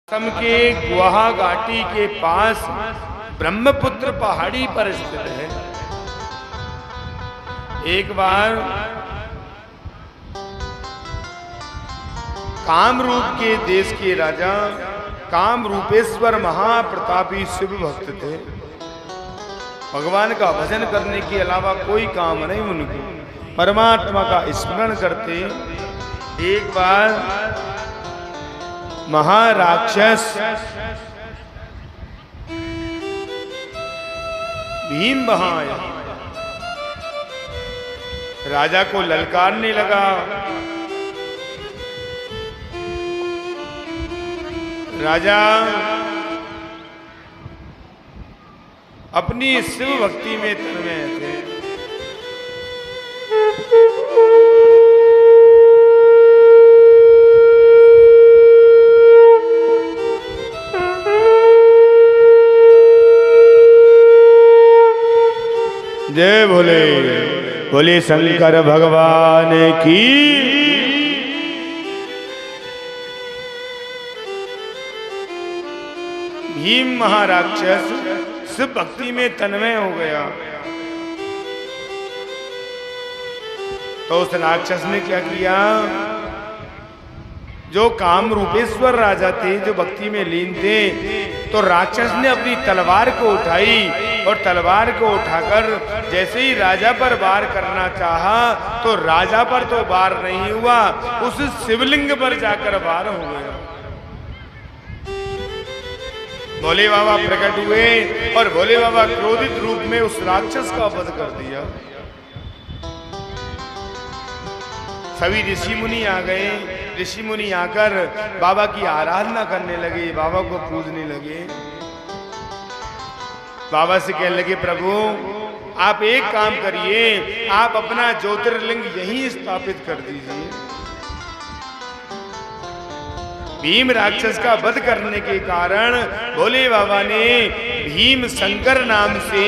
असम के गुवाहाटी के पास ब्रह्मपुत्र पहाड़ी पर स्थित है। एक बार कामरूप के देश के राजा कामरूपेश्वर महाप्रतापी शिव भक्त थे। भगवान का भजन करने के अलावा कोई काम नहीं उनको, परमात्मा का स्मरण करते। एक बार महाराक्षस भीम वहां आया, राजा को ललकारने लगा। राजा अपनी शिव भक्ति में तन्मय थे। जय भोले भोले शंकर भगवान की। भीम महाराक्षस शिव भक्ति में तन्मय हो गया तो उस राक्षस ने क्या किया, जो कामरूपेश्वर राजा थे, जो भक्ति में लीन थे, तो राक्षस ने अपनी तलवार को उठाई और तलवार को उठाकर जैसे ही राजा पर वार करना चाहा तो राजा पर तो वार नहीं हुआ, उस शिवलिंग पर जाकर वार हो गया। भोले बाबा प्रकट हुए और भोले बाबा क्रोधित रूप में उस राक्षस का वध कर दिया। सभी ऋषि मुनि आ गए। ऋषि मुनि आकर बाबा की आराधना करने लगे, बाबा को पूजने लगे। बाबा से कहने लगे, प्रभु आप एक काम करिए, आप अपना ज्योतिर्लिंग यहीं स्थापित कर दीजिए। भीम राक्षस का वध करने के कारण भोले बाबा ने भीम शंकर नाम से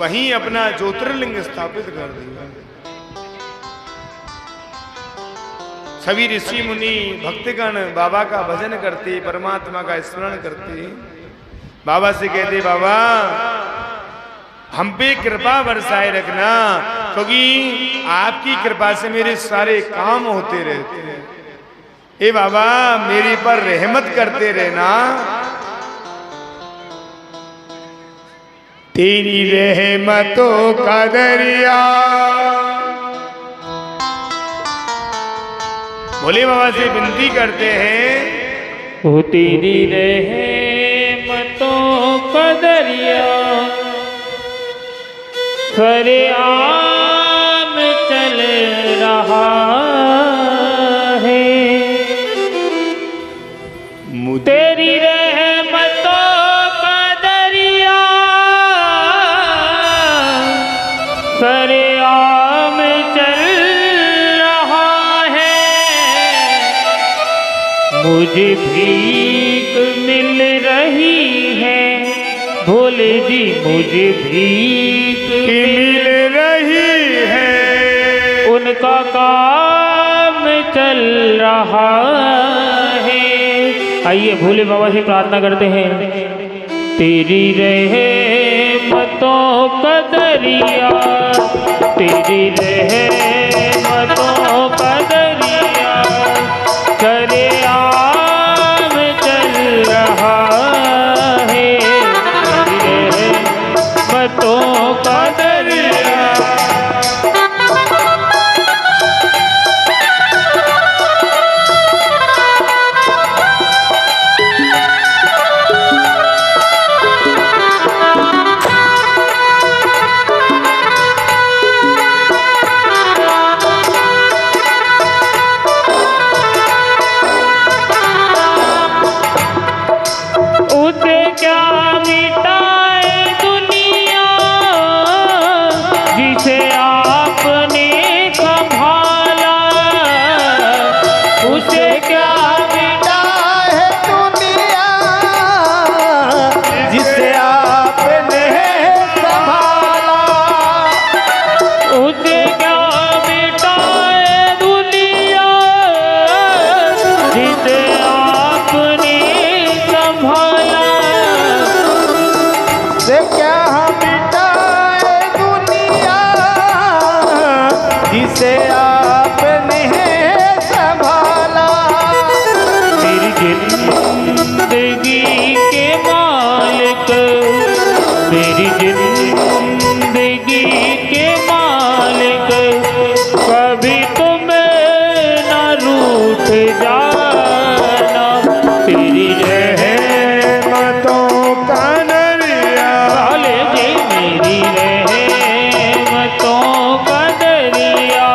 वहीं अपना ज्योतिर्लिंग स्थापित कर दिया। सभी ऋषि मुनि भक्तगण बाबा का भजन करते, परमात्मा का स्मरण करते। बाबा से कहते, बाबा हम पे कृपा बरसाए रखना, क्योंकि आपकी कृपा से मेरे सारे काम होते रहते हैं। ए बाबा मेरे पर रहमत करते रहना। तेरी रहमतों का दरिया। भोले बाबा से विनती करते हैं, ओ तेरी रहमतों का दरिया सरेआम चल रहा है। तेरी रहमतों का दरिया सरेआम चल रहा है। मुझे भीख मिल रही है, भोले जी मुझे भीख मिल रही है। उनका काम चल रहा है। आइए भोले बाबा से प्रार्थना करते हैं। तेरी रहमतों का दरिया, तेरी रहमतों का दरिया सरेआम चल रहा है। तेरी रहमतों का दरिया। मुझे आपने संभाला। मेरी जिंदगी के मालिक, मेरी जिंदगी के मालिक, कभी तुम न रूठ जाना। तेरी रहमतों का दरिया, लाले जी मेरी रहमतों का दरिया।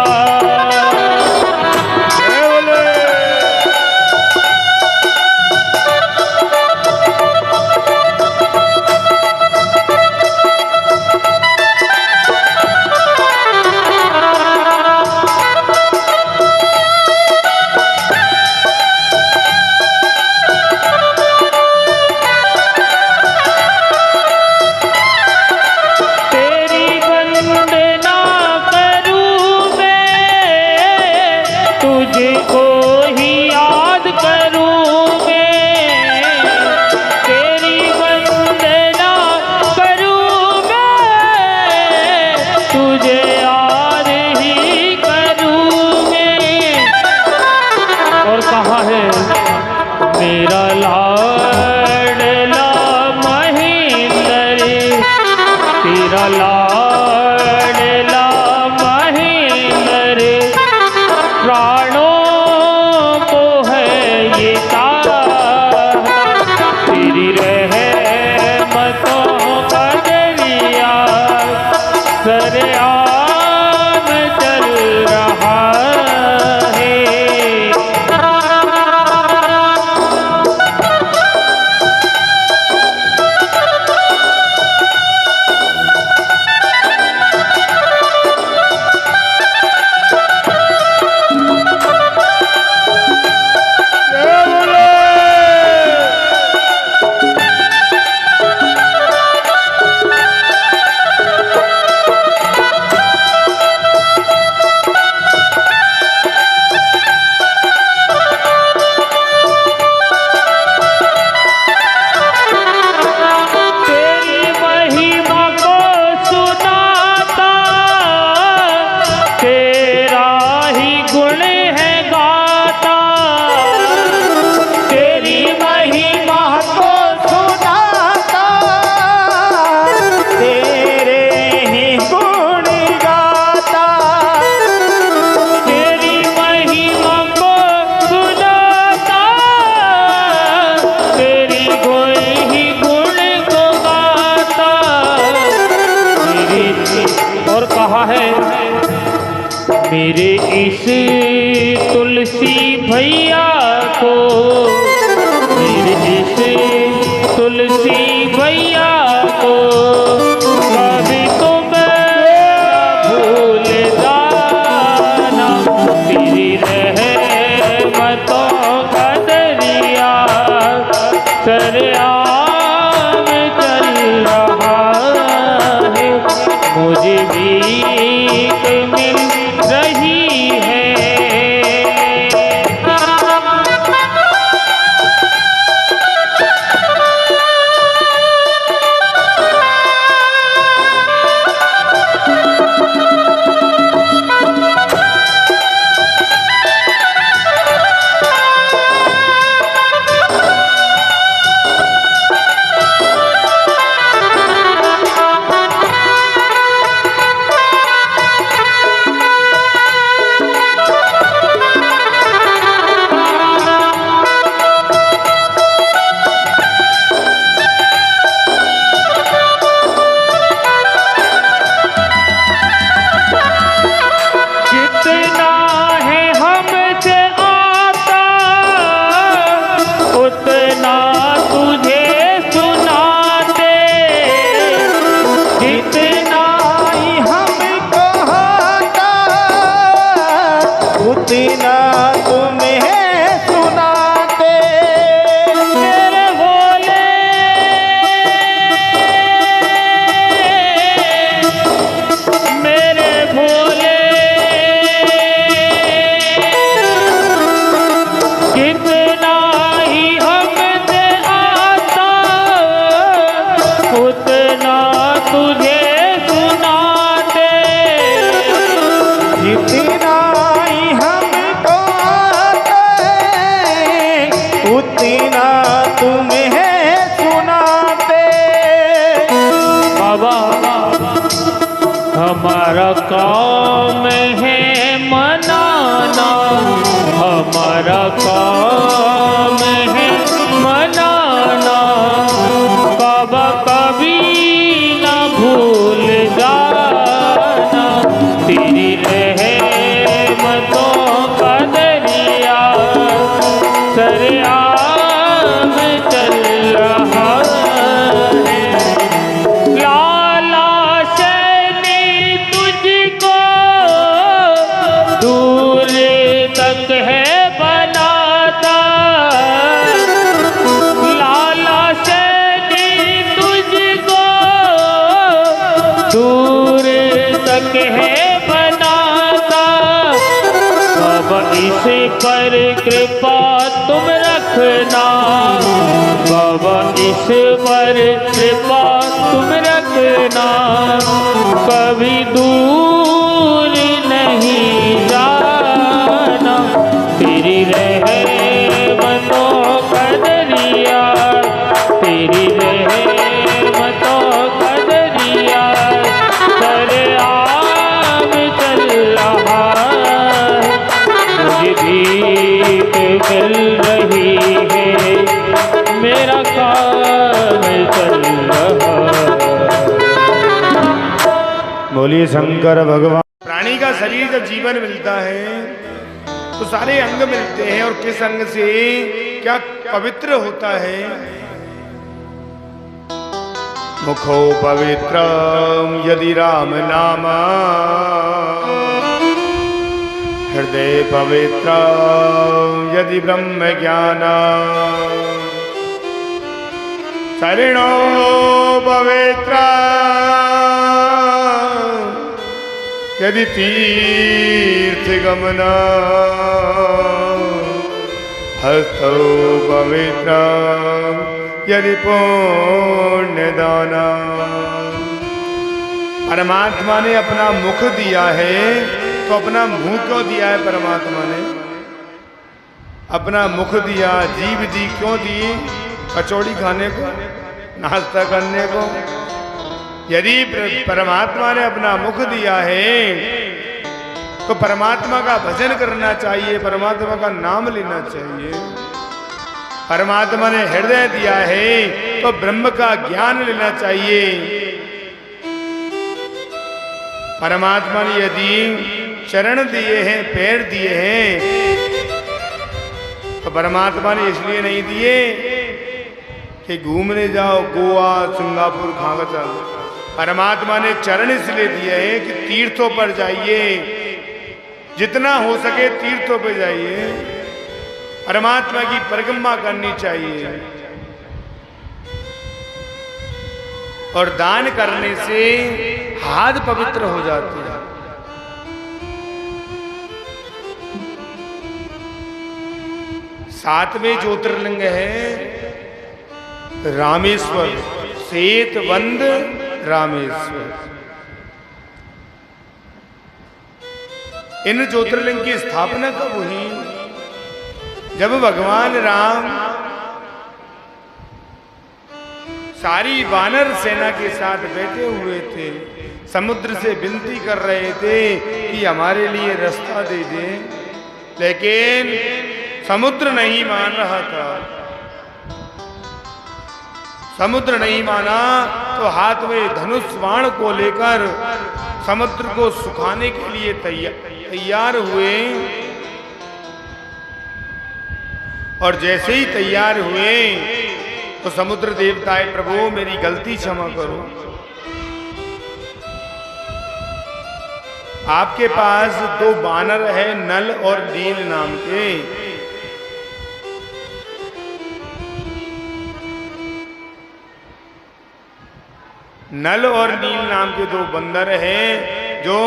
तेरी वंदना करूं मैं, तुझको ही याद करूं मैं। तेरी वंदना करूं मैं, तुझे याद ही करूं मैं। और कहा है मेरा लाडला महेंद्र, तेरा लाडला महेंद्र, प्राणों को है ये चाहता। तेरी रहमतों का दरिया सरेआम चल रहा है। तेरी महिमा को सुनाता, तेरा ही गुण है गाता। तेरी महिमा को सुनाता, तेरे ही गुण गाता। तेरी महिमा को सुनाता, तेरी ही गुण को गाता। मेरी और कहा है मेरे इस तुलसी भैया को, मेरे इस तुलसी भैया को कभी तुम भूल जाना। तेरी रहमतों का दरिया सरेआम चल रहा है। मुझे भीख मिल रही है। जितना है हमसे आता, उतना तुझे सुनाते। जितना ही हमको होता, उतना तुम्हें सुनाते। मेरे भोले, मेरे भोले, जितना ही हमसे आता, उतना तुझे सुनाते। जितना ही हमको आता है उतना तुम्हें सुनाते। बाबा हमारा काम है मनाना, हमारा काम है मनाना, बाबा कभी ना भूल जाना, तेरी रहमतों का दरिया सरेआम चल रहा है। लाला सैनी तुझको दूर तक है बनाता, लाला सैनी तुझको दूर तक है बनाता, बाबा इस पर कृपा तुम रखना, बाबा इस पर कृपा तुम रखना, कभी दूर नहीं जाना, तेरी रहमतों का दरिया, तेरी रहमतों का दरिया सरेआम चल रहा है। मुझे भीख मिल रही है, मेरा काम चल रहा है। बोलिए शंकर भगवान। प्राणी का शरीर जब जीवन मिलता है तो सारे अंग मिलते हैं, और किस अंग से क्या पवित्र होता है। मुखो पवित्र यदि राम नाम, हृदय पवित्र यदि ब्रह्म ज्ञान, शरणो पवित्र यदि तीर्थ गमना, हस्तो पवित्र यदि पुण्य दाना। परमात्मा ने अपना मुख दिया है तो अपना मुंह क्यों दिया है? परमात्मा ने अपना मुख दिया, जीभ दी, क्यों दी? कचौड़ी खाने को, नाश्ता करने को। यदि परमात्मा ने अपना मुख दिया है तो परमात्मा का भजन करना चाहिए, परमात्मा का नाम लेना चाहिए। परमात्मा ने हृदय दिया है तो ब्रह्म का ज्ञान लेना चाहिए। परमात्मा ने यदि चरण दिए हैं, पैर दिए हैं, तो परमात्मा ने इसलिए नहीं दिए कि घूमने जाओ गोवा, सिंगापुर, खागा चलो। परमात्मा ने चरण इसलिए दिए हैं कि तीर्थों पर जाइए, जितना हो सके तीर्थों पर जाइए, परमात्मा की परिक्रमा करनी चाहिए। और दान करने से हाथ पवित्र हो जाते हैं। सातवें ज्योतिर्लिंग है रामेश्वर, सेतवंद रामेश्वर। इन ज्योतिर्लिंग की स्थापना कब हुई? जब भगवान राम सारी वानर सेना के साथ बैठे हुए थे, समुद्र से विनती कर रहे थे कि हमारे लिए रास्ता दे दे, लेकिन समुद्र नहीं मान रहा था। समुद्र नहीं माना तो हाथ में धनुष बाण को लेकर समुद्र को सुखाने के लिए तैयार हुए। और जैसे ही तैयार हुए तो समुद्र देवताएं, प्रभु मेरी गलती क्षमा करो, आपके पास दो बानर है, नल और नील नाम के। नल और नील नाम के दो बंदर हैं जो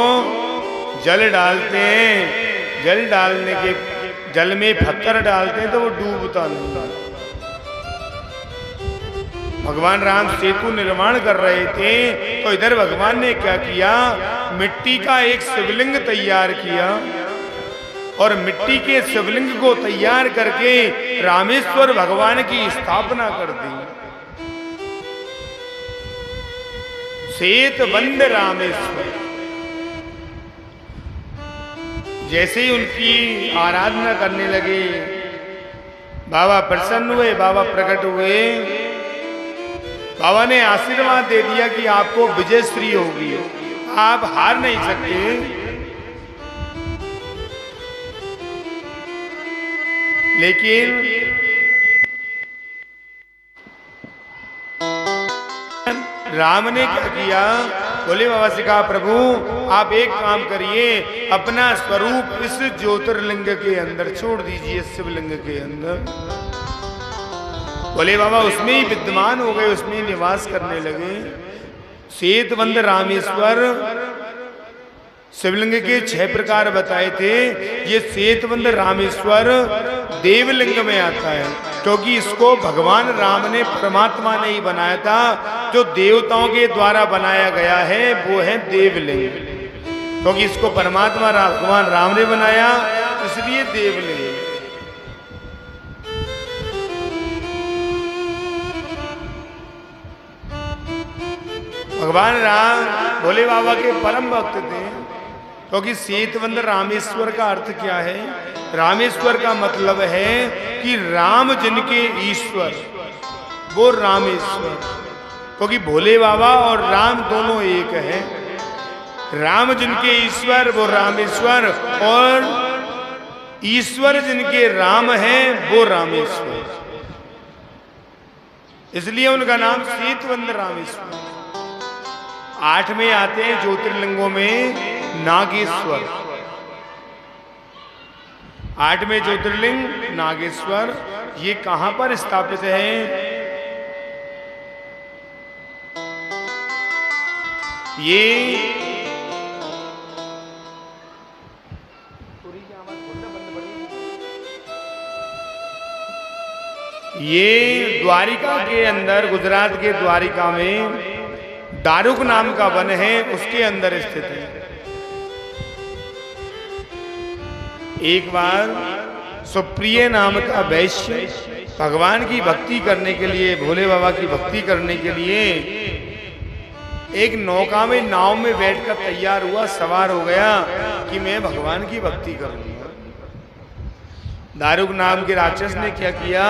जल डालते हैं, जल डालने के जल में पत्थर डालते हैं तो वो डूबता नहीं। भगवान राम सेतु निर्माण कर रहे थे तो इधर भगवान ने क्या किया, मिट्टी का एक शिवलिंग तैयार किया और मिट्टी के शिवलिंग को तैयार करके रामेश्वर भगवान की स्थापना कर दी। सेतवंद रामेश्वर। जैसे ही उनकी आराधना करने लगे, बाबा प्रसन्न हुए, बाबा प्रकट हुए। बाबा ने आशीर्वाद दे दिया कि आपको विजयश्री होगी, आप हार नहीं सकते। लेकिन राम ने क्या किया? भोले बाबा से कहा, प्रभु आप एक काम करिए, अपना स्वरूप इस ज्योतिर्लिंग के अंदर छोड़ दीजिए, शिवलिंग के अंदर। भोले बाबा उसमें ही विद्यमान हो गए, उसमें निवास करने लगे। सेतवंद रामेश्वर शिवलिंग के 6 प्रकार बताए थे। ये सेतवंद रामेश्वर देवलिंग में आता है, क्योंकि इसको भगवान राम ने, परमात्मा ने ही बनाया था। जो देवताओं के द्वारा बनाया गया है वो है देवलिंग, क्योंकि इसको परमात्मा भगवान राम ने बनाया, इसलिए देवलिंग। भगवान राम भोले बाबा के परम भक्त थे। क्योंकि सेतवंद रामेश्वर का अर्थ क्या है? रामेश्वर का मतलब है कि राम जिनके ईश्वर, वो रामेश्वर। क्योंकि भोले बाबा और राम दोनों एक है। राम जिनके ईश्वर वो रामेश्वर, और ईश्वर जिनके राम हैं वो रामेश्वर, इसलिए उनका नाम सेतवंद रामेश्वर। 8 में आते हैं ज्योतिर्लिंगों में नागेश्वर। 8 में ज्योतिर्लिंग नागेश्वर। ये कहां पर स्थापित है? ये द्वारिका के अंदर, गुजरात के द्वारिका में दारुक नाम का वन है, उसके अंदर स्थित है। एक बार सुप्रिय नाम का वैश्य भगवान की भक्ति करने के लिए, भोले बाबा की भक्ति करने के लिए एक नौका में, नाव में बैठकर तैयार हुआ, सवार हो गया कि मैं भगवान की भक्ति करूंगा। दारुक नाम के राक्षस ने क्या किया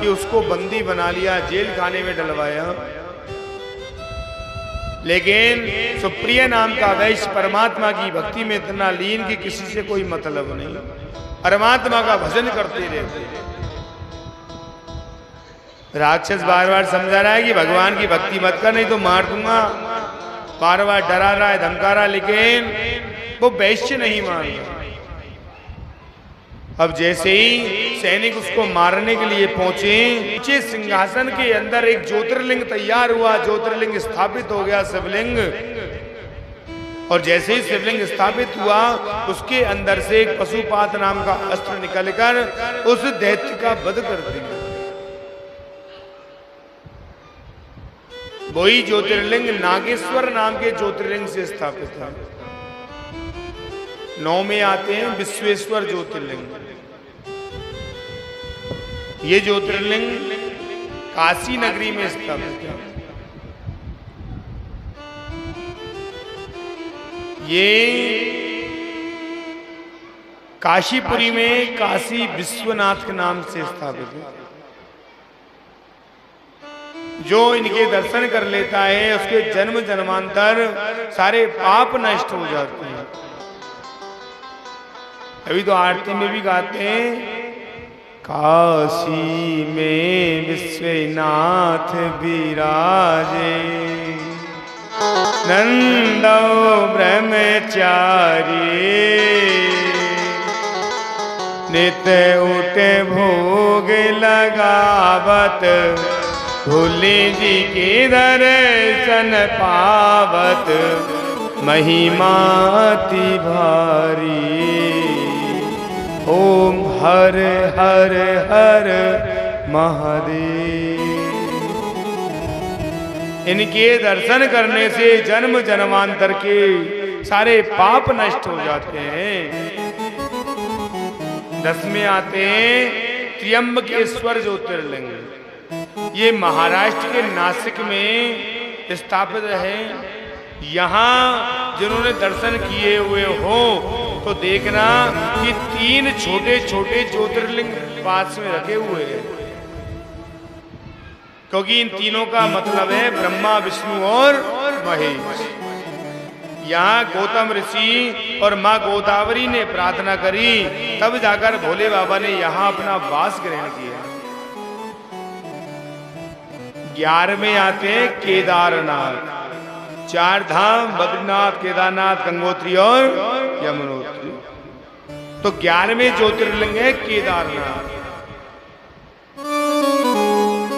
कि उसको बंदी बना लिया, जेल खाने में डलवाया। लेकिन सुप्रिय नाम का वैश्य परमात्मा की भक्ति में इतना लीन कि किसी से कोई मतलब नहीं, परमात्मा का भजन करते रहते। राक्षस बार बार समझा रहा है कि भगवान की भक्ति मत कर, नहीं तो मार दूंगा, बार बार डरा रहा है, धमका रहा है, लेकिन वो वैश्य नहीं मान रहा। अब जैसे ही सैनिक उसको मारने के लिए पहुंचे, नीचे सिंहासन के अंदर एक ज्योतिर्लिंग तैयार हुआ, ज्योतिर्लिंग स्थापित हो गया, शिवलिंग। और जैसे ही शिवलिंग स्थापित हुआ, उसके अंदर से एक पशुपात नाम का अस्त्र निकलकर उस दैत्य का वध कर दिया। वही ज्योतिर्लिंग नागेश्वर नाम के ज्योतिर्लिंग से स्थापित है। 9 में आते हैं विश्वेश्वर ज्योतिर्लिंग। ये ज्योतिर्लिंग काशी नगरी में स्थापित है। ये काशीपुरी में काशी विश्वनाथ के नाम से स्थापित है। जो इनके दर्शन कर लेता है उसके जन्म जन्मांतर सारे पाप नष्ट हो जाते हैं। अभी तो आरती में भी गाते हैं, काशी में विश्वनाथ विराजे, नंदो ब्रह्मचारी, नित्य उठ भोग लगावत, भोले जी के दर्शन पावत, महिमाति भारी। ओम हर हर हर महादेव। इनके दर्शन करने से जन्म जन्मांतर के सारे पाप नष्ट हो जाते हैं। 10 में आते हैं त्र्यंबकेश्वर ज्योतिर्लिंग। ये महाराष्ट्र के नासिक में स्थापित है। यहाँ जिन्होंने दर्शन किए हुए हो तो देखना कि 3 छोटे छोटे ज्योतिर्लिंग पास में रखे हुए हैं, क्योंकि इन तीनों का मतलब है ब्रह्मा, विष्णु और महेश। यहाँ गौतम ऋषि और माँ गोदावरी ने प्रार्थना करी, तब जाकर भोले बाबा ने यहाँ अपना वास ग्रहण किया। 11वें आते हैं केदारनाथ। 4 धाम बद्रीनाथ, केदारनाथ, गंगोत्री और यमुनोत्री। तो 11वें ज्योतिर्लिंग है केदारनाथ।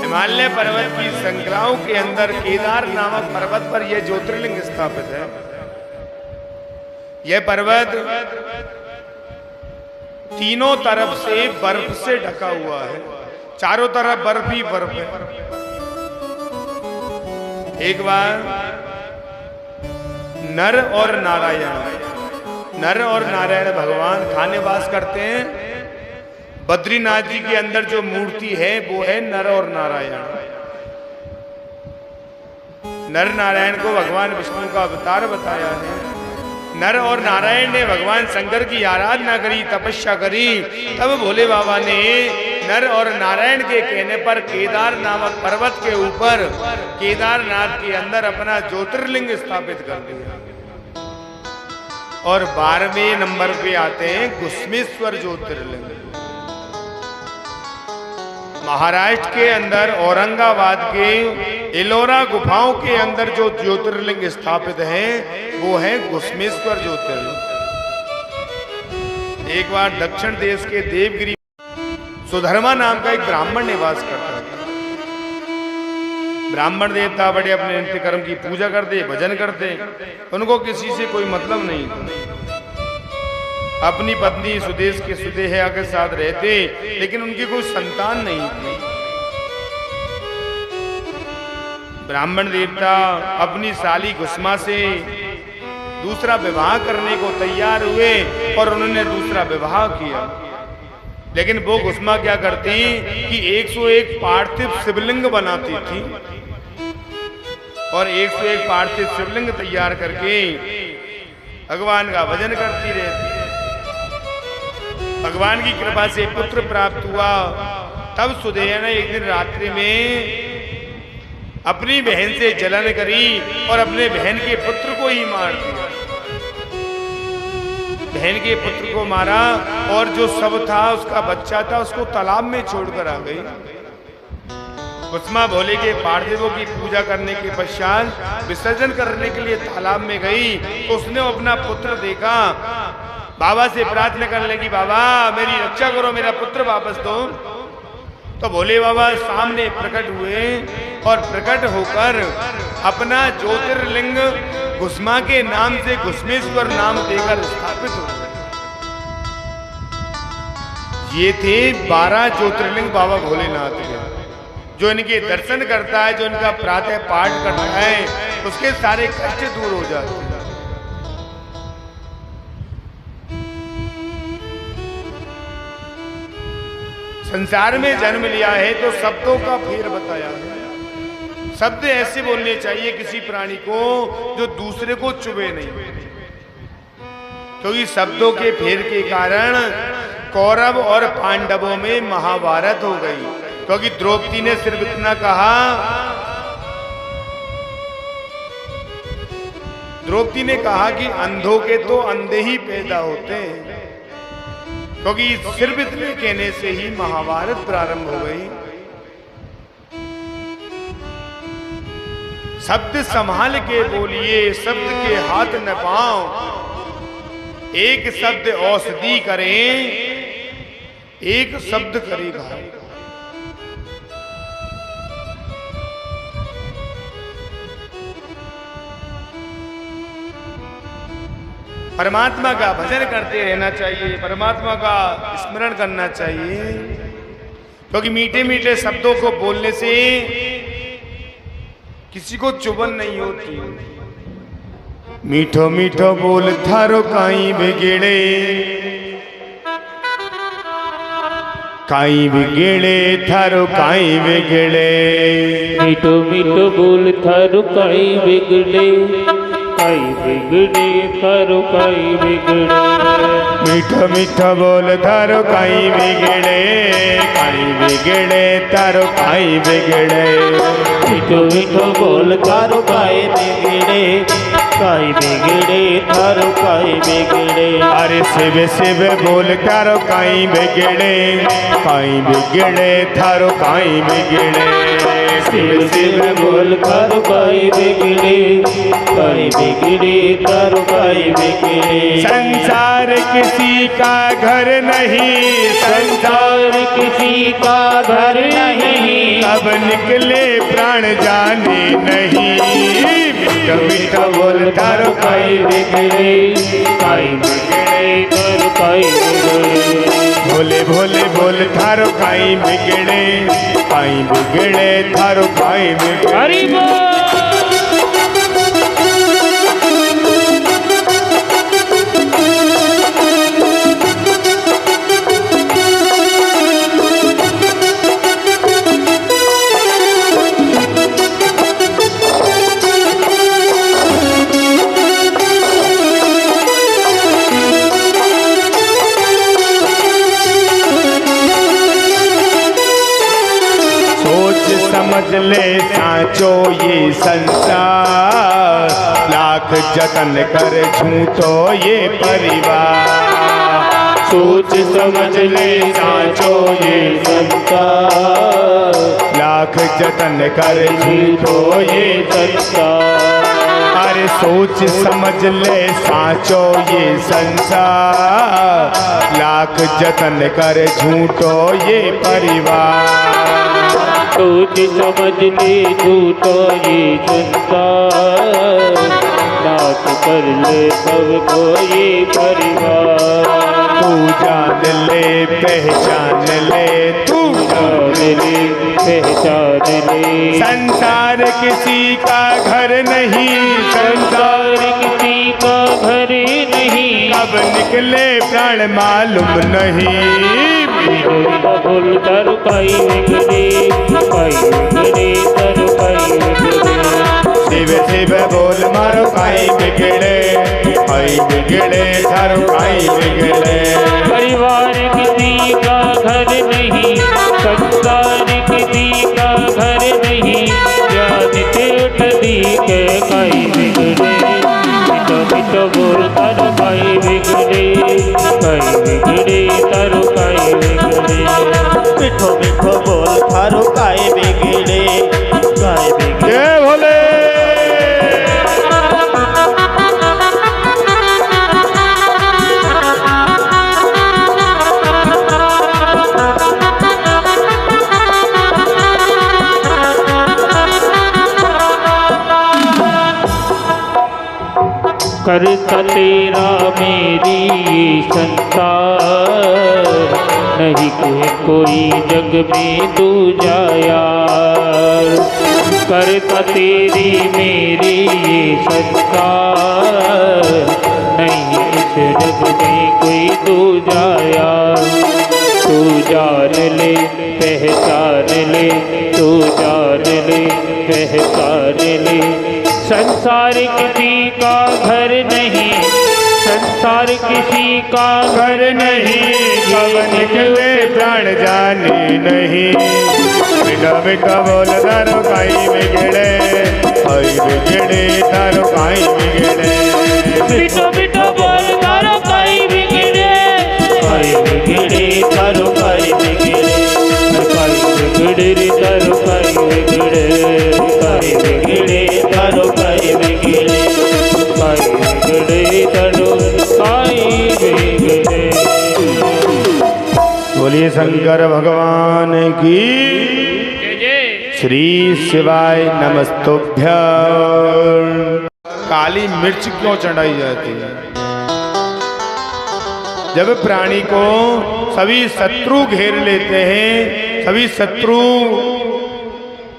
हिमालय पर्वत की श्रृंखलाओं के अंदर केदार नामक पर्वत पर यह ज्योतिर्लिंग स्थापित है। यह पर्वत तीनों तरफ से बर्फ से ढका हुआ है, चारों तरफ बर्फ ही बर्फ है। एक बार नर और नारायण भगवान खाने वास करते हैं। बद्रीनाथ जी के अंदर जो मूर्ति है वो है नर और नारायण। नर नारायण को भगवान विष्णु का अवतार बताया है। नर और नारायण ने भगवान शंकर की आराधना करी, तपस्या करी, तब भोले बाबा ने नर और नारायण के कहने पर केदार नामक पर्वत के ऊपर केदारनाथ के अंदर अपना ज्योतिर्लिंग स्थापित कर दिया। और 12वें नंबर पे आते हैं घुस्मेश्वर ज्योतिर्लिंग। महाराष्ट्र के अंदर औरंगाबाद के एलोरा गुफाओं के अंदर जो ज्योतिर्लिंग स्थापित है वो है घुस्मेश्वर ज्योतिर्लिंग। एक बार दक्षिण देश के देवगिरी सुधर्मा नाम का एक ब्राह्मण निवास करता था। ब्राह्मण देवता बड़े अपने नित्य कर्म की पूजा करते, भजन करते, उनको किसी से कोई मतलब नहीं था। अपनी पत्नी सुदेश के सुदेहा के साथ रहते, लेकिन उनकी कोई संतान नहीं थी। ब्राह्मण देवता अपनी साली घुस्मा से दूसरा विवाह करने को तैयार हुए और उन्होंने दूसरा विवाह किया। लेकिन वो घुस्मा क्या करती कि 101 पार्थिव शिवलिंग बनाती थी और 101 पार्थिव शिवलिंग तैयार करके भगवान का भजन करती रहती। भगवान की कृपा से पुत्र प्राप्त हुआ। तब सुदेहा ने एक दिन रात्रि में अपनी बहन से जलन करी और अपने बहन के पुत्र को ही मार दिया। बहन के पुत्र को मारा और जो सब था उसका बच्चा था उसको तालाब में छोड़कर आ गई। घुस्मा भोले के पार्थिवों की पूजा करने के पश्चात विसर्जन करने के लिए तालाब में गई तो उसने अपना पुत्र देखा। बाबा से प्रार्थना करने लगी, बाबा मेरी रक्षा करो, मेरा पुत्र वापस दो। तो भोले बाबा सामने प्रकट हुए और प्रकट होकर अपना ज्योतिर्लिंग घुस्मा के नाम से घुस्मेश्वर नाम देकर स्थापित हो गए। ये थे 12 ज्योतिर्लिंग बाबा भोलेनाथ के। जो इनके दर्शन करता है, जो इनका प्रातः पाठ करता है, उसके सारे कष्ट दूर हो जाते हैं। संसार में जन्म लिया है तो शब्दों का फेर बताया है। शब्द ऐसे बोलने चाहिए किसी प्राणी को जो दूसरे को चुभे नहीं, क्योंकि शब्दों के फेर के कारण कौरव और पांडवों में महाभारत हो गई। क्योंकि द्रौपदी ने सिर्फ इतना कहा, द्रौपदी ने कहा कि अंधों के तो अंधे ही पैदा होते हैं, क्योंकि सिर्फ इतने कहने से ही महाभारत प्रारंभ हो गई। शब्द संभाल के बोलिए, शब्द के हाथ न पांव। एक शब्द औषधि करें, एक शब्द करेगा। परमात्मा का भजन करते रहना चाहिए, परमात्मा का स्मरण करना चाहिए, क्योंकि मीठे मीठे शब्दों को बोलने से किसी को चुभन नहीं होती। मीठो मीठो बोल थारो काई बिगड़े, काई बिगड़े थारो काई बिगड़े। मीठो मीठो बोल थारो काई बिगड़े, काई बिगड़े थारो काई बिगड़े। मीठो मीठो बोल थारो काई बिगड़े, काई बिगड़े थारो काई बिगड़े। मीठो मीठो बोल थारो काई बिगड़े, काई बिगड़े थारो काई बिगड़े। अरे शिव शिव बोल थारो काई बिगड़े, काई बिगड़े थारो काई बिगड़े। शिव शिव बोल थारो काई बिगड़े, काई बिगड़े थारो काई बिगड़े। संसार किसी का घर नहीं, संसार किसी का घर नहीं, कब निकले प्राण जाने नहीं। मीठो मीठो बोल थारो काई बिगड़े, काई बिगड़े थारो काई बिगड़े। भोले भोले बोल थारो काई बिगड़े, काई बिगड़े थारो काई बिगड़े। हरि बोल। समझ ले साचो ये संसार, लाख जतन कर झूठो ये परिवार। सोच समझ ले साचो ये संसार, लाख जतन कर झूठो ये संसार। अरे सोच समझ ले साचो ये संसार, लाख जतन कर झूठो ये परिवार। सोच समझ ले झूठो ये संसार, नाथ कर ले सबको ये परिवार। तू जान ले पहचान ले, तू जान ले पहचान ले। संसार किसी का घर नहीं, संसार किसी का घर नहीं, कब निकले प्राण मालूम नहीं। बोल थारो काई बिगड़े, काई बिगड़े थारो काई बिगड़े। शिव शिव बोल मारो काई बिगड़े, काई बिगड़े थारो काई बिगड़े। परिवार किसी का घर नहीं, संसार किसी का घर नहीं, ज्ञान से उठ दी के काई बिगड़े। मीठो मीठो बोल थारो काई बिगड़े, काई बिगड़े थारो काई बिगड़े। मीठो मीठो बोल थारो काई बिगड़े, काई बिगड़े। जय भोले। करता तेरा मेरी संसार, नहीं के कोई जग में दूजा यार। करता तेरी मेरी ये संसार, नहीं इस जग में कोई दूजा यार। तू जान ले पहचान ले, तू जान ले पहचान ले। संसार किसी का घर नहीं, संसार किसी का घर नहीं, कब निकले प्राण जाने नहीं। मीठा मीठा बोल थारो काई बिगड़े, काई बिगड़े थारो काई बिगड़े। मीठो मीठो बोल थारो काई बिगड़े, काई बिगड़े थारो काई बिगड़े। काई बिगड़े थारो काई बिगड़े, काई बिगड़े थारो काई बिगड़े। काई बिगड़े थारो काई बिगड़े। बोलिए शंकर भगवान की। श्री शिवाय नमस्तुभ्यं। काली मिर्च क्यों चढ़ाई जाती है? जब प्राणी को सभी शत्रु घेर लेते हैं, सभी शत्रु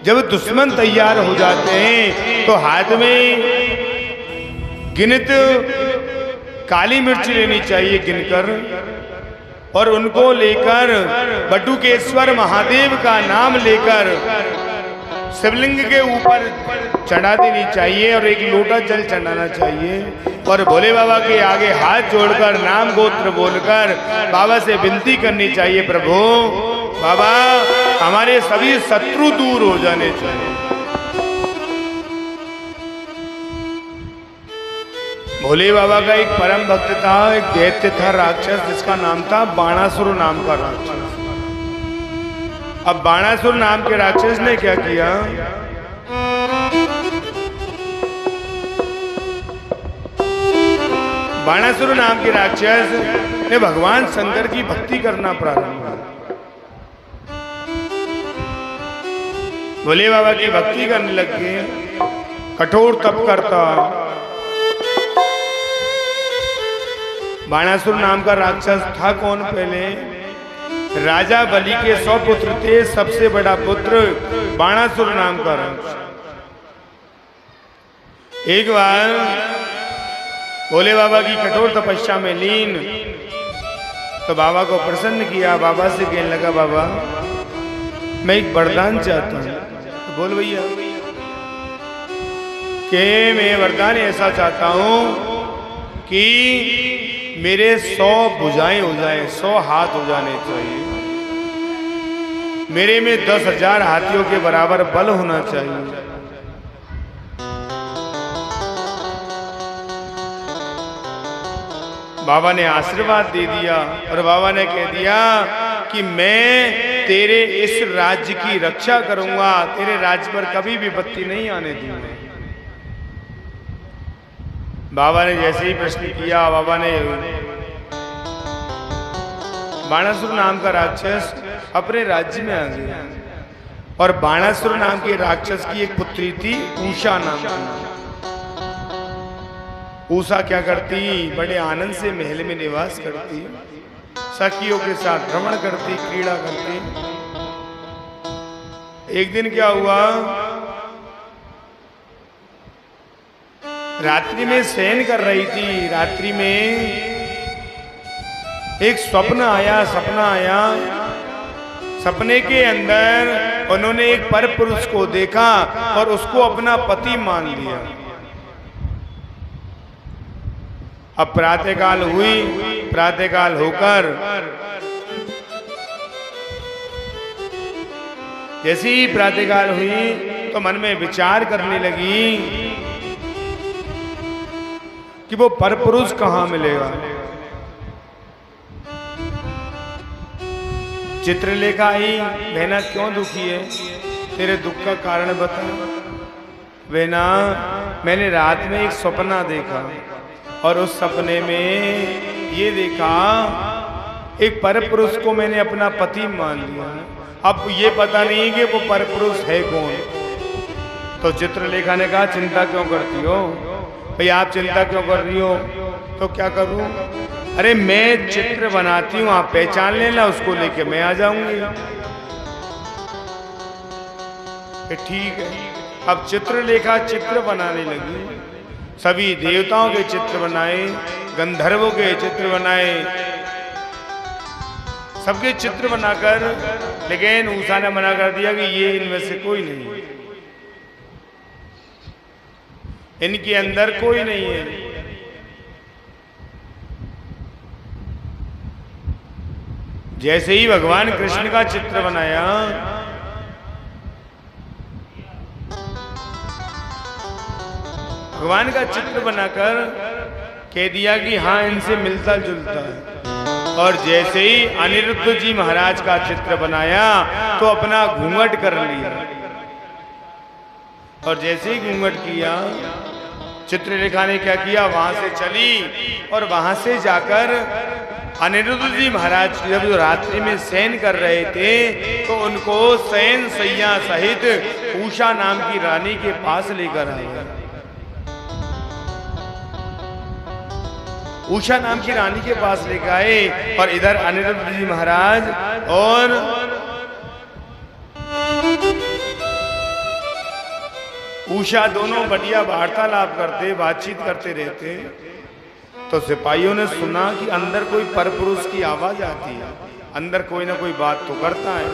जब दुश्मन तैयार हो जाते हैं, तो हाथ में गिनत काली मिर्च लेनी चाहिए गिनकर, और उनको लेकर बटुकेश्वर महादेव का नाम लेकर शिवलिंग के ऊपर चढ़ा देनी चाहिए और एक लोटा जल चढ़ाना चाहिए, और भोले बाबा के आगे हाथ जोड़कर नाम गोत्र बोलकर बाबा से विनती करनी चाहिए, प्रभु बाबा हमारे सभी शत्रु दूर हो जाने चाहिए। भोले बाबा का एक परम भक्त था, एक दैत्य था, राक्षस, जिसका नाम था बाणासुर नाम का राक्षस। अब बाणासुर नाम के राक्षस ने क्या किया, बाणासुर नाम के राक्षस ने भगवान शंकर की भक्ति करना प्रारंभ किया। भोले बाबा की भक्ति करने लग गए, कठोर तप करता। बाणासुर नाम का राक्षस था कौन, पहले राजा बलि के 100 पुत्र थे, सबसे बड़ा पुत्र बाणासुर नाम का राक्षस। एक बार भोले बाबा की कठोर तपस्या में लीन, तो बाबा को प्रसन्न किया। बाबा से कहने लगा, बाबा मैं एक वरदान चाहता हूं। तो बोल भैया, कि मैं वरदान ऐसा चाहता हूं कि मेरे 100 भुजाएं हो जाए, 100 हाथ हो जाने चाहिए, मेरे में 10,000 हाथियों के बराबर बल होना चाहिए। बाबा ने आशीर्वाद दे दिया और बाबा ने कह दिया कि मैं तेरे इस राज्य की रक्षा करूंगा, तेरे राज्य पर कभी भी विपत्ति नहीं आने दूंगा। बाबा ने जैसे ही प्रश्न किया, बाबा ने बाणासुर नाम का राक्षस अपने राज्य में आ गया, और बाणासुर नाम के राक्षस की एक पुत्री थी उषा नाम की। उषा क्या करती, बड़े आनंद से महल में निवास करती, सखियों के साथ भ्रमण करती, क्रीड़ा करती। एक दिन क्या हुआ, रात्रि में शयन कर रही थी, रात्रि में एक सपना आया। सपने के अंदर उन्होंने एक पर पुरुष को देखा और उसको अपना पति मान लिया। अब प्रातःकाल हुई, प्रातःकाल होकर जैसे ही प्रातःकाल हुई तो मन में विचार करने लगी कि वो परपुरुष कहां मिलेगा। चित्रलेखा आई, बहना क्यों दुखी है, तेरे दुख का कारण बता। बहना मैंने रात में एक सपना देखा और उस सपने में ये देखा एक परपुरुष को मैंने अपना पति मान लिया। अब ये पता नहीं कि वो परपुरुष है कौन। तो चित्रलेखा ने कहा, चिंता क्यों करती हो भाई, आप चिंता क्यों कर रही हो, तो क्या करूं, अरे मैं चित्र बनाती हूं, आप पहचान लेना, उसको लेके मैं आ जाऊंगी। ठीक है। अब चित्रलेखा चित्र बनाने लगी, सभी देवताओं के चित्र बनाए, गंधर्वों के चित्र बनाए, सबके चित्र बनाकर, लेकिन उषा ने मना कर दिया कि ये इनमें से कोई नहीं, इनके अंदर कोई नहीं है। जैसे ही भगवान कृष्ण का चित्र बनाया, भगवान का चित्र बनाकर कह दिया कि हाँ इनसे मिलता जुलता है। और जैसे ही अनिरुद्ध जी महाराज का चित्र बनाया तो अपना घूंघट कर लिया, और जैसे ही घूंघट किया, चित्रलेखा ने क्या किया, वहां से चली और वहां से जाकर अनिरुद्ध जी महाराज जब रात्रि में शयन कर रहे थे तो उनको शयन सैया सहित उषा नाम की रानी के पास लेकर आए। उषा नाम की रानी के पास लेकर आए और इधर अनिरुद्ध जी महाराज और उषा दोनों बढ़िया वार्तालाप करते, बातचीत करते रहते। तो सिपाहियों ने सुना कि अंदर कोई परपुरुष की आवाज आती है, अंदर कोई ना कोई बात तो करता है।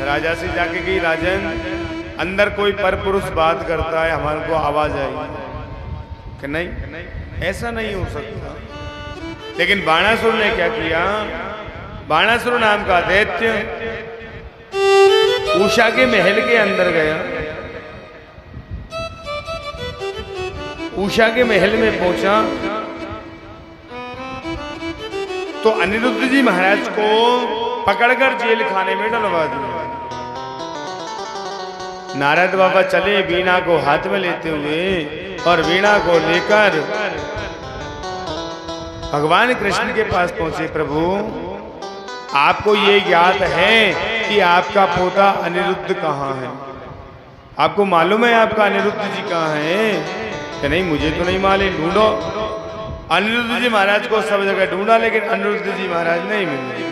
राजा से जाके कही, राजन अंदर कोई परपुरुष बात करता है, हमारे को आवाज आई कि नहीं, ऐसा नहीं हो सकता। लेकिन बाणासुर ने क्या किया, बाणासुर नाम का दैत्य उषा के महल के अंदर गया। उषा के महल में पहुंचा तो अनिरुद्ध जी महाराज को पकड़कर जेल खाने में डलवा दिया। नारद बाबा चले वीणा को हाथ में लेते हुए और वीणा को लेकर भगवान कृष्ण के पास पहुंचे। प्रभु, आपको ये ज्ञात है कि आपका पोता अनिरुद्ध कहाँ है? आपको मालूम है आपका अनिरुद्ध जी कहाँ है? कि नहीं, मुझे तो नहीं मालूम। ढूंढो। अनिरुद्ध जी महाराज को सब जगह ढूंढा, लेकिन अनिरुद्ध जी महाराज नहीं मिले।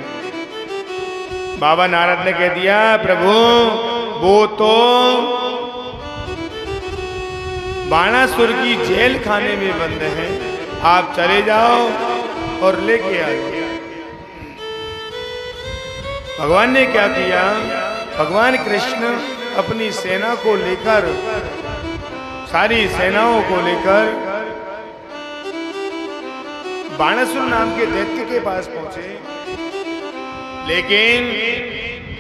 बाबा नारद ने कह दिया, प्रभु वो तो बाणासुर की जेल खाने में बंद है, आप चले जाओ और लेके आ जाओ। भगवान ने क्या किया, भगवान कृष्ण अपनी सेना को लेकर, सारी सेनाओं को लेकर बाणासुर नाम के दैत्य के पास पहुंचे। लेकिन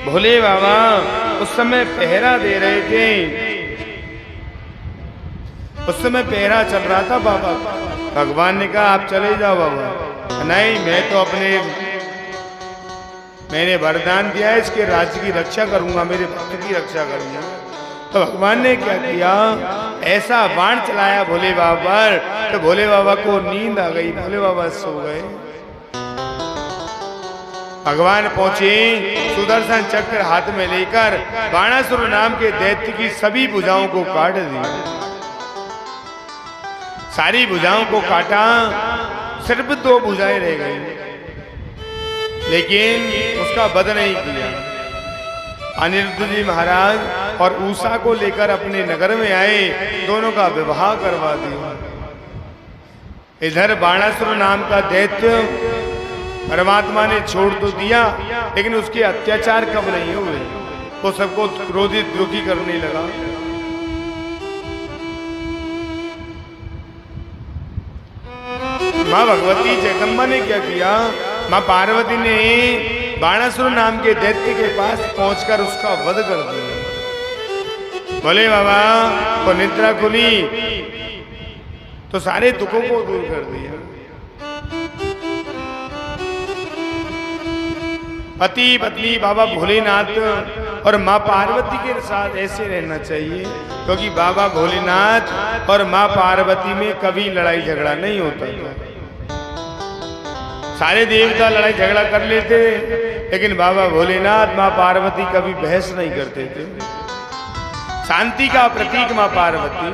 भोले बाबा उस समय पहरा दे रहे थे, उस समय पहरा चल रहा था बाबा। भगवान ने कहा, आप चले जाओ बाबा। नहीं, मैं तो मैंने वरदान दिया है, इसके राज्य की रक्षा करूंगा, मेरे भक्त की रक्षा करूंगा। तो भगवान ने क्या किया, ऐसा बाण चलाया भोले बाबा पर, तो भोले बाबा को नींद आ गई, भोले बाबा सो गए। भगवान पहुंचे, सुदर्शन चक्र हाथ में लेकर बाणासुर नाम के दैत्य की सभी भुजाओं को काट दिया। सारी भुजाओं को काटा, सिर्फ 2 भुजाएं रह गई, लेकिन उसका वध नहीं किया। अनिरुद्ध जी महाराज और उषा को लेकर अपने नगर में आए, दोनों का विवाह करवा दिया। इधर बाणासुर नाम का दैत्य परमात्मा ने छोड़ तो दिया, लेकिन उसके अत्याचार कब नहीं हुए, वो सबको क्रोधित दुखी करने लगा। माँ भगवती जगदम्बा ने क्या किया, माँ पार्वती ने बाणासुर नाम के दैत्य के पास पहुंचकर उसका वध कर दिया। बोले बाबा तो निद्रा खुली तो सारे दुखों को दूर कर दिया। पति पत्नी बाबा भोलेनाथ और माँ पार्वती के साथ ऐसे रहना चाहिए, क्योंकि बाबा भोलेनाथ और माँ पार्वती में कभी लड़ाई झगड़ा नहीं होता था। सारे देवता लड़ाई झगड़ा कर लेते, लेकिन बाबा भोलेनाथ माँ पार्वती कभी बहस नहीं करते थे। शांति का प्रतीक माँ पार्वती,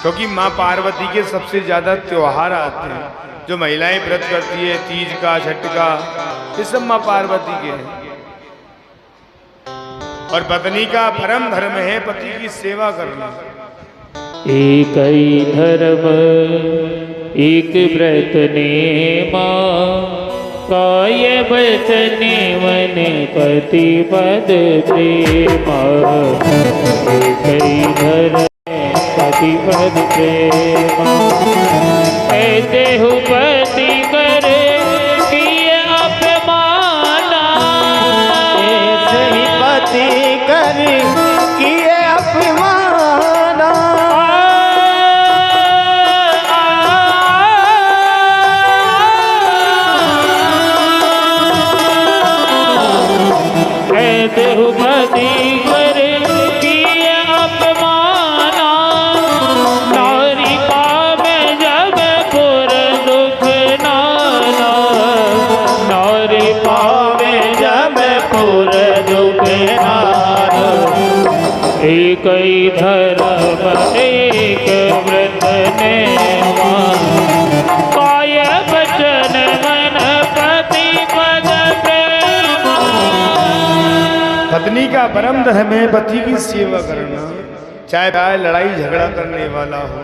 क्योंकि माँ पार्वती के सबसे ज्यादा त्योहार आते हैं, जो महिलाएं व्रत करती है, तीज का, छठ का, ये सब माँ पार्वती के हैं। और पत्नी का परम धर्म है पति की सेवा करना। एक ही धर्म एक व्रत नेमा, काय वचन मन पति पद प्रेमा। एक ही धर्म पति पद प्रेमा, ऐसे हूँ पति कर किए अपमाना। ऐसे ही पति कर किए अपमाना। देहपति कर किए अपमाना, नारी पावे जब पुर दुख नाना। नारी पावे जब पुर दुख नाना। एक ही धर्म एक व्रत नेमा, काय वचन मन पति पद प्रेमा। पत्नी का परम धर्म है पति की सेवा करना, चाहे लड़ाई झगड़ा करने वाला हो।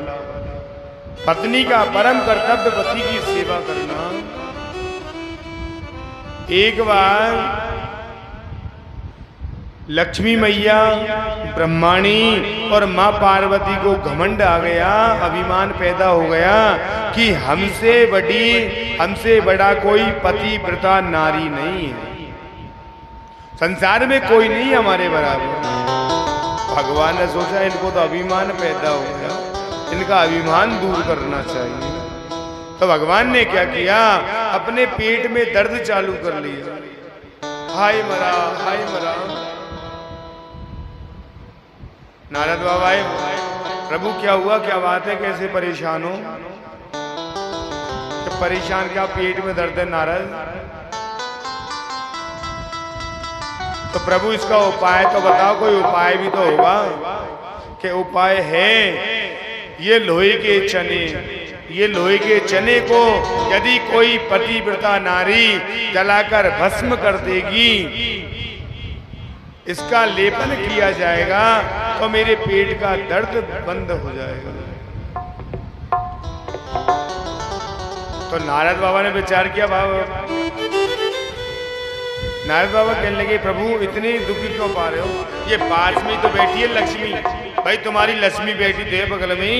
पत्नी का परम कर्तव्य पति की सेवा करना। एक बार लक्ष्मी मैया, ब्रह्माणी और मां पार्वती को घमंड आ गया, अभिमान पैदा हो गया कि हमसे बड़ा कोई पतिव्रता नारी नहीं है, संसार में कोई नहीं हमारे बराबर। भगवान ने सोचा इनको तो अभिमान पैदा हो गया, इनका अभिमान दूर करना चाहिए। तो भगवान ने क्या किया, अपने पेट में दर्द चालू कर लिया। हाय मरा, हाय मरा। नारद बाबा आए, प्रभु क्या हुआ, क्या बात है, कैसे परेशान हो? परेशान क्या, पेट में दर्द है नारद? तो प्रभु इसका उपाय तो बताओ, कोई उपाय भी तो होगा। कि उपाय है ये लोहे के चने, ये लोहे के चने को यदि कोई पतिव्रता नारी जलाकर भस्म कर देगी, इसका लेपन किया जाएगा तो मेरे पेट का दर्द बंद हो जाएगा। तो नारद बाबा ने विचार किया। नारद बाबा कहने लगे, प्रभु इतनी दुखी क्यों पा रहे हो? ये पास में तो बैठी है लक्ष्मी, भाई तुम्हारी लक्ष्मी बैठी थे बगल में,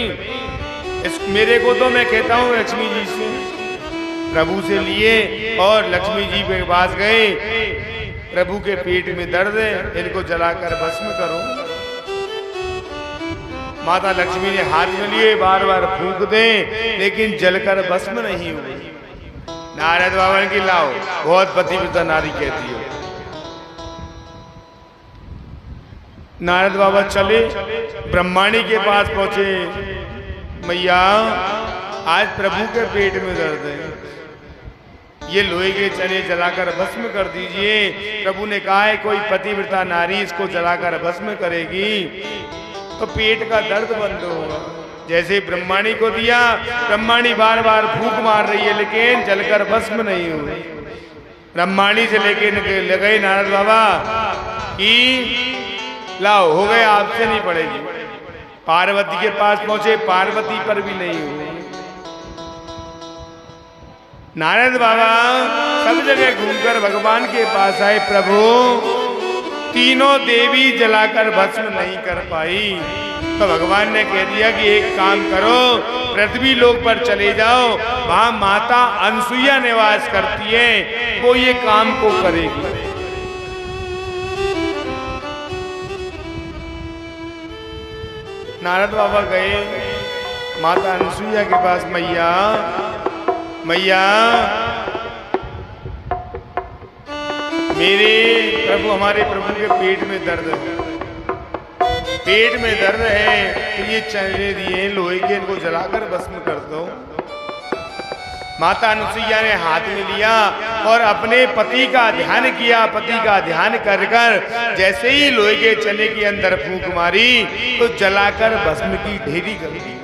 मेरे को तो मैं कहता हूँ लक्ष्मी जी से। प्रभु से लिए और लक्ष्मी जी के पास गए, प्रभु के पेट में दर्द है, इनको जलाकर भस्म करो। माता लक्ष्मी ने हाथ में लिए, बार बार फूंक दे, लेकिन जलकर भस्म नहीं हुई। नारद बाबा की लाओ, बहुत पतिव्रता नारी कहती हो। नारद बाबा चले, ब्रह्माणी के पास पहुंचे। मैया, आज प्रभु के पेट में दर्द है, ये लोहे के चने जलाकर भस्म कर दीजिए। प्रभु ने कहा है कोई पतिव्रता नारी इसको जलाकर भस्म करेगी तो पेट का दर्द बंद होगा। जैसे ब्रह्माणी को दिया, ब्रह्माणी बार बार फूंक मार रही है, लेकिन जलकर भस्म नहीं हुई। ब्रह्माणी से लेके लगे नारद बाबा कि लाओ, हो गए, आपसे नहीं पड़ेगी। पार्वती के पास पहुंचे, पार्वती पर भी नहीं हुई। नारद बाबा सब जगह घूमकर भगवान के पास आए, प्रभु तीनों देवी जलाकर भस्म नहीं कर पाई। तो भगवान ने कह दिया कि एक काम करो, पृथ्वी लोक पर चले जाओ, वहां माता अनसुईया निवास करती है, वो ये काम को करेगी। नारद बाबा गए माता अनसुईया के पास। मैया, मैया, मेरे प्रभु, हमारे प्रभु के पेट में दर्द है, पेट में दर्द है, तो ये चने दिए लोहे के, इनको जलाकर भस्म कर दो। माता अनुसुईया ने हाथ में लिया और अपने पति का ध्यान किया। पति का ध्यान कर कर जैसे ही लोहे के चने के अंदर फूंक मारी तो जलाकर भस्म की ढेरी कर दी।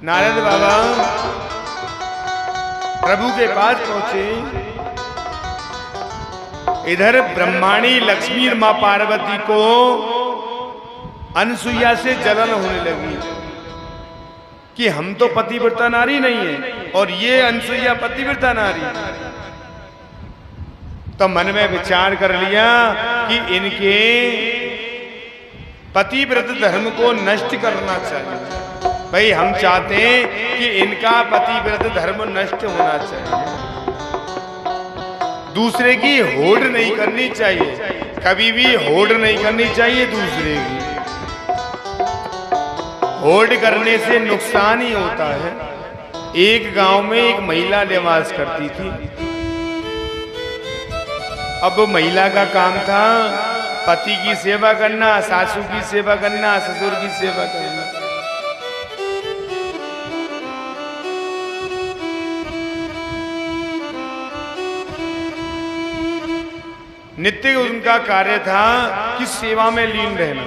नारद बाबा प्रभु के पास पहुंचे। इधर ब्रह्माणी लक्ष्मी और मां पार्वती को अनसुईया से जलन होने लगी कि हम तो पतिव्रता नारी नहीं है और ये अनसुईया पतिव्रता नारी। तो मन में विचार कर लिया कि इनके पतिव्रत धर्म को नष्ट करना चाहिए। भाई हम चाहते हैं कि इनका पतिव्रत धर्म नष्ट होना चाहिए। दूसरे की होड़ नहीं करनी चाहिए, कभी भी होड़ नहीं करनी चाहिए दूसरे की। होड़ करने से नुकसान ही होता है। एक गांव में एक महिला निवास करती थी। अब महिला का काम था पति की सेवा करना, सासू की सेवा करना, ससुर की सेवा करना। नित्य उनका कार्य था कि सेवा में लीन रहना।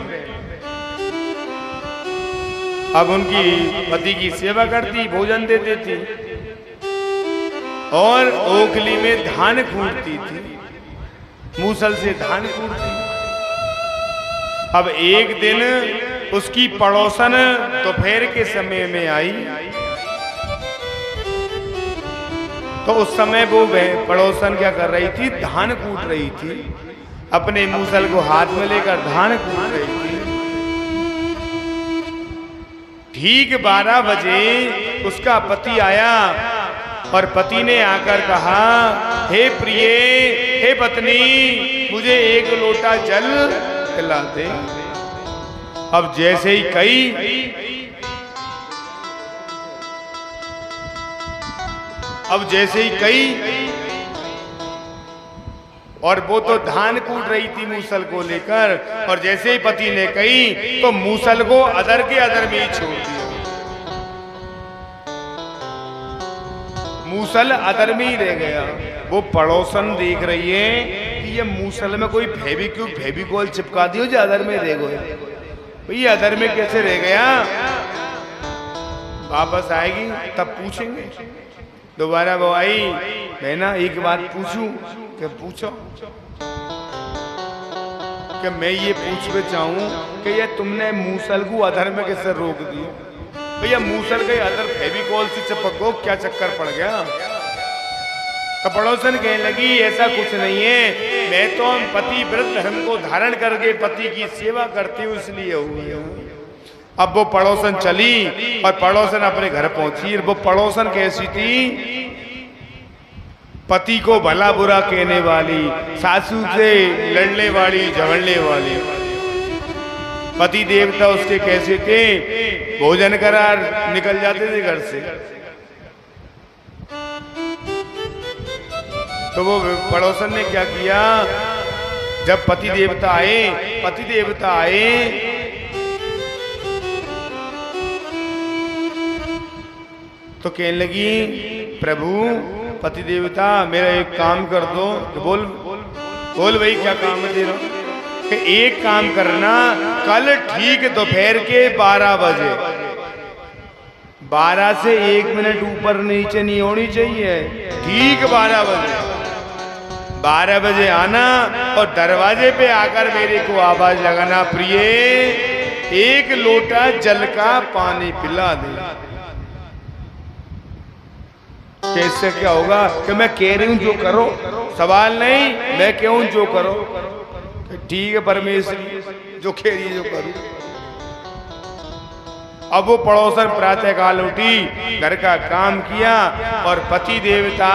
अब उनकी पति की सेवा करती, भोजन देती थी और ओखली में धान कूटती थी। मूसल से धान कूटती। अब एक दिन उसकी पड़ोसन दोपहर के समय में आई, तो उस समय वो पड़ोसन क्या कर रही थी, धान कूट रही थी, अपने मूसल को हाथ में लेकर धान कूट रही थी। ठीक 12 बजे उसका पति आया और पति ने आकर कहा, हे प्रिय, हे पत्नी, मुझे एक लोटा जल पिला दे। अब जैसे ही कही और वो तो धान कूट रही थी मूसल को लेकर, और जैसे ही पति ने कही तो मूसल को अदर के अदर में ही छोड़ दिया। मूसल अदर में ही रह गया। वो पड़ोसन देख रही है कि ये मूसल में कोई फेविकोल चिपका दियो जो अदर में रह गए, भैया अदर में कैसे रह गया। वापस आएगी तब पूछेंगे। दोबारा वो आई, मैं ना एक बात पूछूं, क्या पूछो, कि मैं ये पूछना चाहूं कि ये तुमने मूसल को अधर में कैसे रोक दिया। भैया मूसल के अदर फेविकोल से चिपको, क्या चक्कर पड़ गया। तो पड़ोसन कहने लगी, ऐसा कुछ नहीं है, मैं तो पति व्रत धर्म को धारण करके पति की सेवा करती हूँ, इसलिए हुई हूँ। अब वो पड़ोसन चली और पड़ोसन अपने घर पहुंची। वो पड़ोसन कैसी थी, पति को भला बुरा कहने वाली, सासू से लड़ने वाली, झगड़ने वाली। पति देवता उसके कैसे थे, भोजन करा निकल जाते थे घर से। तो वो पड़ोसन ने क्या किया, जब पति देवता आए तो कहने लगी, प्रभु पति देवता मेरा एक काम कर दो। तो बोल भाई क्या काम है तेरा। कि एक काम करना, कल ठीक दोपहर के 12 बजे, 12 से 1 मिनट ऊपर नीचे नहीं होनी चाहिए, ठीक 12 बजे, 12 बजे आना और दरवाजे पे आकर मेरे को आवाज लगाना, प्रिय एक लोटा जल का पानी पिला दे। कैसे क्या होगा कि मैं कह रही हूं जो करो, सवाल नहीं, मैं कहूं जो करो। ठीक है परमेश्वरी, जो कह रही है जो करूं। अब वो पड़ोसन प्रातः काल उठी, घर का काम किया और पति देवता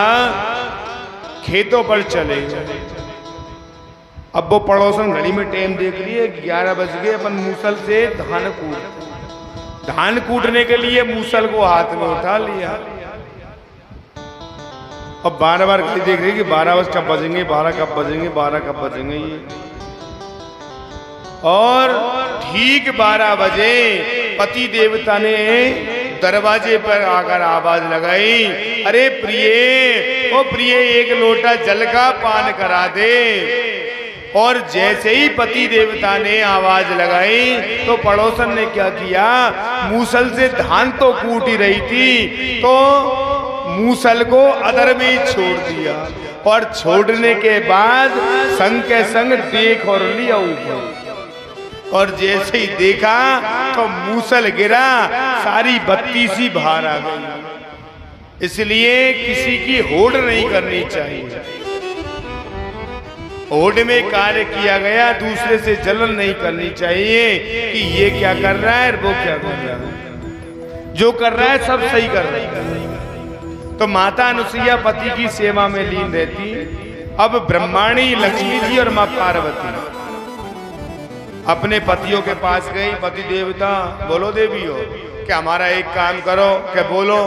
खेतों पर चले गए। अब वो पड़ोसन घड़ी में टाइम देख रही है, 11 बज गए, अपन मूसल से धान कूटने के लिए मूसल को हाथ में उठा लिया। अब बार-बार घड़ी देख रही है कि 12 कब बजेंगे, 12 कब बजेंगे, 12 कब बजेंगे ये। और ठीक 12 बजे पति देवता ने दरवाजे पर आकर आवाज लगाई, अरे प्रिय, ओ प्रिय एक लोटा जल का पान करा दे। और जैसे ही पति देवता ने आवाज लगाई तो पड़ोसन ने क्या किया, मूसल से धान तो कूट ही रही थी तो मूसल को अदर में ही छोड़ दिया, और छोड़ने के बाद संग के संग देख और लिया ऊपर। और जैसे ही देखा तो मूसल गिरा, सारी बत्ती सी बाहर आ गई। इसलिए किसी की होड़ नहीं करनी चाहिए। होड़ में कार्य किया गया, दूसरे से जलन नहीं करनी चाहिए कि ये क्या कर रहा है, वो क्या कर रहा है। जो कर रहा है सब सही कर रहा है। तो माता अनुसुईया पति की सेवा में लीन रहती। अब ब्रह्माणी लक्ष्मी जी और मां पार्वती अपने पतियों के पास गई। पति देवता, बोलो देवी हो, क्या हमारा एक काम करो, क्या बोलो,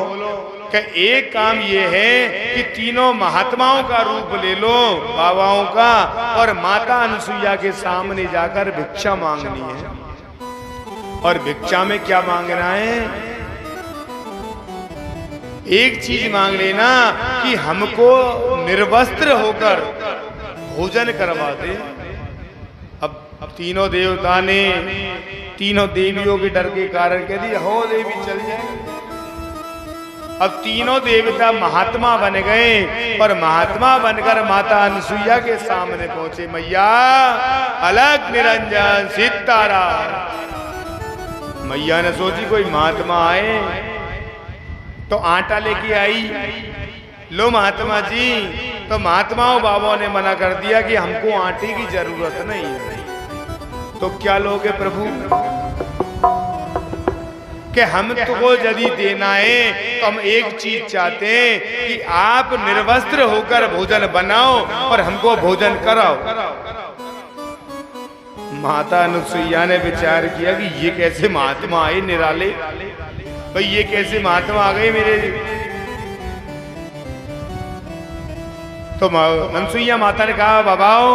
क्या एक काम ये है कि तीनों महात्माओं का रूप ले लो, बाबाओं का, और माता अनुसुईया के सामने जाकर भिक्षा मांगनी है। और भिक्षा में क्या मांगना है, एक चीज मांग लेना कि हमको निर्वस्त्र होकर भोजन करवा दे। अब तीनों देवता ने तीनों देवियों के डर के कारण कह दिया, हो देवी चल जाए। अब तीनों देवता महात्मा बन गए और महात्मा बनकर माता अनसुईया के सामने पहुंचे। मैया अलग निरंजन सीतारा। मैया ने सोची कोई महात्मा आए तो आटा लेके आई। लो महात्मा जी। तो महात्माओं बाबा ने मना कर दिया कि हमको आटे की जरूरत नहीं है। तो क्या लोगे प्रभु कि हम तुमको यदि देना है तो हम एक चीज चाहते हैं कि आप निर्वस्त्र होकर भोजन बनाओ और हमको भोजन कराओ। माता अनुसुईया ने विचार किया कि ये कैसे महात्मा आए निराले, भाई ये कैसे महात्मा आ गए मेरे। तो अनुसुईया माता ने कहा बाबाओ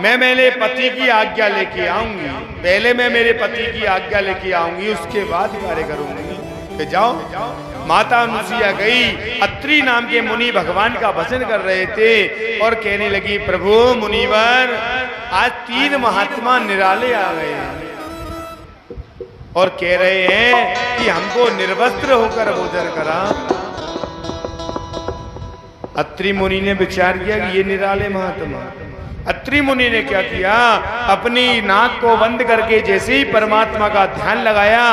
मैं मेरे पति की आज्ञा लेके आऊंगी, पहले मैं मेरे पति की आज्ञा लेके आऊंगी उसके बाद कार्य करूंगी। तो जाओ। माता अनुसुईया गई। अत्रि नाम के मुनि भगवान का भजन कर रहे थे और कहने लगी प्रभु मुनिवर आज 3 महात्मा निराले आ गए और कह रहे हैं कि हमको निर्वस्त्र होकर भोजन करा। अत्रि मुनि ने विचार किया कि ये निराले महात्मा। अत्रि मुनि ने क्या किया, अपनी नाक को बंद करके जैसे ही परमात्मा का ध्यान लगाया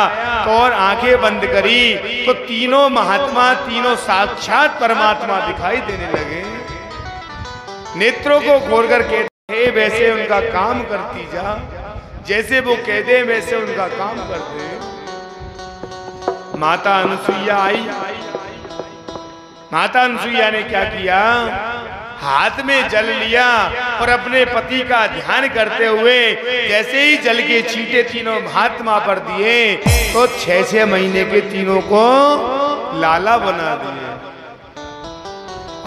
तो और आंखें बंद करी तो तीनों महात्मा तीनों साक्षात परमात्मा दिखाई देने लगे। नेत्रों को खोलकर कहते वैसे उनका काम करती जा, जैसे वो कहते वैसे उनका काम करते। माता अनुसुईया आई। माता अनुसुईया ने क्या किया, हाथ में जल लिया और अपने पति का ध्यान करते हुए जैसे ही जल के छींटे तीनों महात्मा पर दिए तो 6-6 महीने के तीनों को लाला बना दिए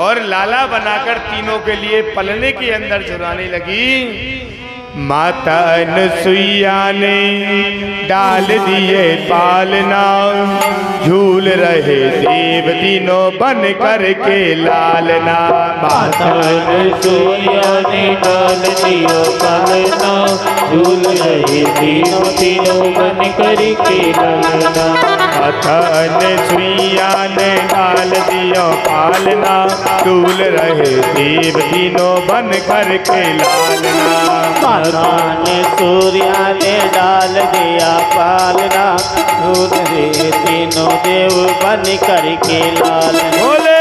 और लाला बनाकर तीनों के लिए पलने के अंदर झुलाने लगी। माता अनुसुईया ने डाल दिए पालना, झूल रहे देव तीनों बन करके लालना। माता अनुसुईया ने डाल दिया पालना, झूल रहे देव तीनों बन करके लालना। माता अनुसुईया ने डाल दिया पालना, झूल रहे देव तीनों बन करके लालना। माता अनुसुईया ने डाल दिया पालना, झूल रहे तीनों देव बन करके लालना। बोले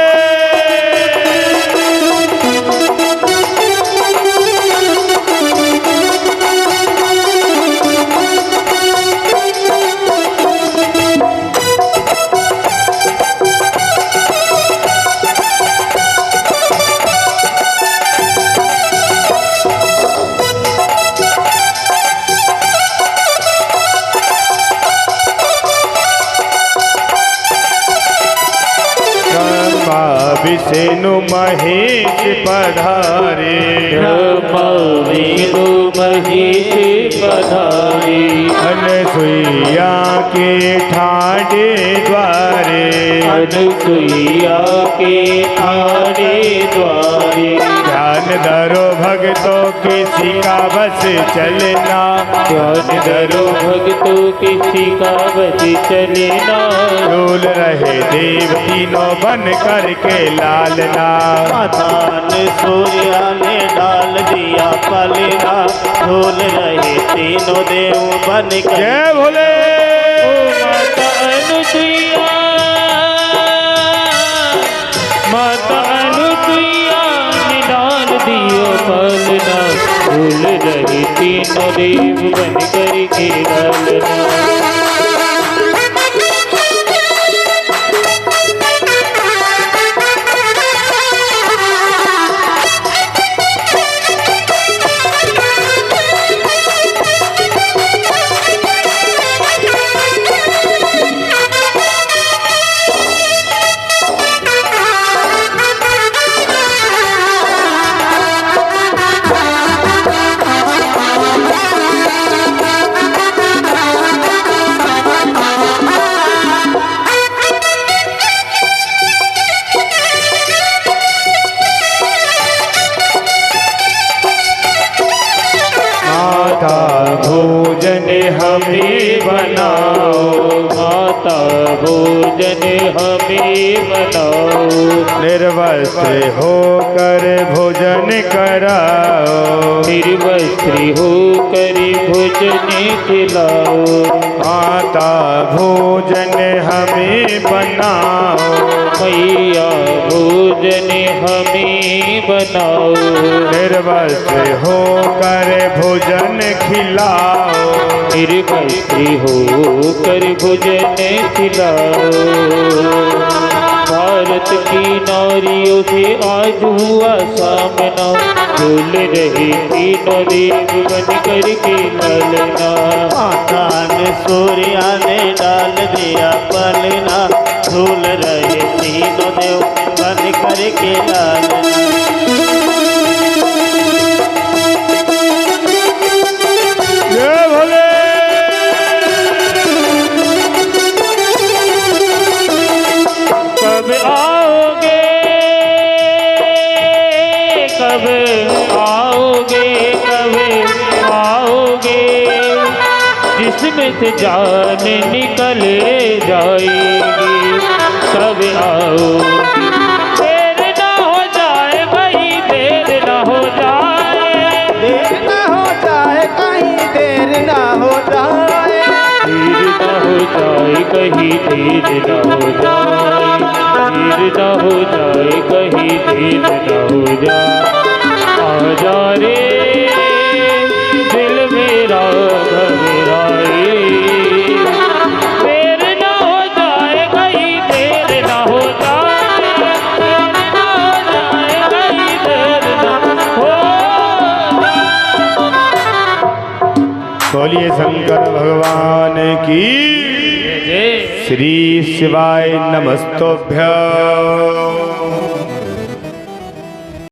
विष्णु महेश पधारे, ब्रह्मा विष्णु महेश पधारे। अनुसुईया के ठाणे द्वारे, अनुसुईया के ठाणे द्वारे। ध्यान धरो भक्तों किसी का बस चलना, ध्यान धरो भक्तों किसी का बस चलना। डोल रहे देव तीनों बन करके लालना। माता अनुसुईया ने डाल दिया पालना, झूल रहे तीनों देव बन कर। जय भोले। माता अनुसुईया, माता अनुसुईया ने डाल दिया पालना, झूल रहे तीनों देव बन करके लालना। निर्वस्त्र होकर भोजन कराओ, निर्वस्त्र होकर भोजन खिलाओ, माता भोजन हमें बनाओ, मैया भोजन हमें बनाओ, निर्वस्त्र होकर भोजन खिलाओ, निर्वस्त्र होकर भोजन खिलाओ। भारत की नारियों से आज हुआ सामना, झूल रही तीनों देव बन करके ललना, माता ने सूर्या ने डाल दिया पलना, झूल रहे तीनों देव बन करके लालना। जय भोले। कब आओगे, कब आओगे, कब आओगे, जिसमें से जान निकल जाएगी, कब आओगे। देर ना हो जाए कहीं, देर ना हो जाए, देर ना हो जाए कहीं, देर ना हो जाए, देर ना हो जाए कहीं, देर ना हो जाए, देर ना हो जाए कहीं, देर ना हो जाए। आ जा रे दिल मेरा घबराए, देर ना हो जाए कहीं, देर ना हो जाए, देर ना हो जाए कहीं, देर ना हो जाए। बोलिए शंकर भगवान की जय। श्री शिवाय नमस्तोभ्य।